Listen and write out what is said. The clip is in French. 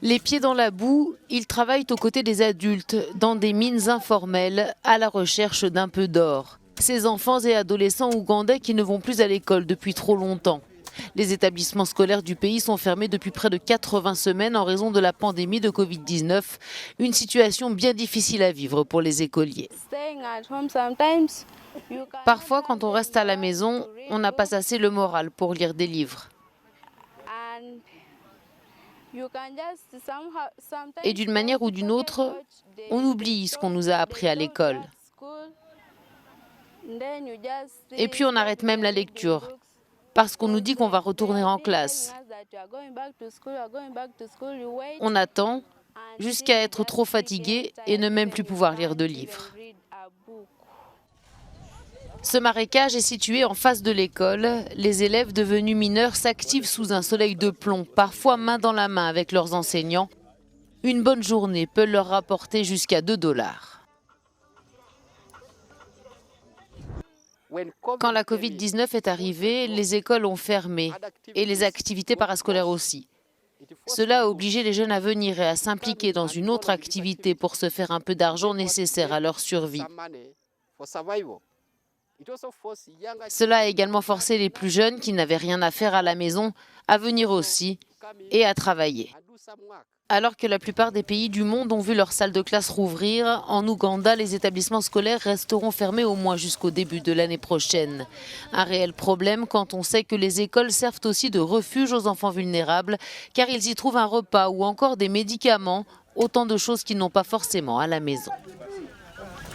Les pieds dans la boue, ils travaillent aux côtés des adultes dans des mines informelles à la recherche d'un peu d'or. Ces enfants et adolescents ougandais qui ne vont plus à l'école depuis trop longtemps. Les établissements scolaires du pays sont fermés depuis près de 80 semaines en raison de la pandémie de Covid-19, une situation bien difficile à vivre pour les écoliers. Parfois, quand on reste à la maison, on n'a pas assez le moral pour lire des livres. Et d'une manière ou d'une autre, on oublie ce qu'on nous a appris à l'école. Et puis on arrête même la lecture, parce qu'on nous dit qu'on va retourner en classe. On attend jusqu'à être trop fatigué et ne même plus pouvoir lire de livres. Ce marécage est situé en face de l'école. Les élèves devenus mineurs s'activent sous un soleil de plomb, parfois main dans la main avec leurs enseignants. Une bonne journée peut leur rapporter jusqu'à $2. Quand la Covid-19 est arrivée, les écoles ont fermé et les activités parascolaires aussi. Cela a obligé les jeunes à venir et à s'impliquer dans une autre activité pour se faire un peu d'argent nécessaire à leur survie. Cela a également forcé les plus jeunes qui n'avaient rien à faire à la maison à venir aussi et à travailler. Alors que la plupart des pays du monde ont vu leurs salles de classe rouvrir, en Ouganda, les établissements scolaires resteront fermés au moins jusqu'au début de l'année prochaine. Un réel problème quand on sait que les écoles servent aussi de refuge aux enfants vulnérables, car ils y trouvent un repas ou encore des médicaments, autant de choses qu'ils n'ont pas forcément à la maison.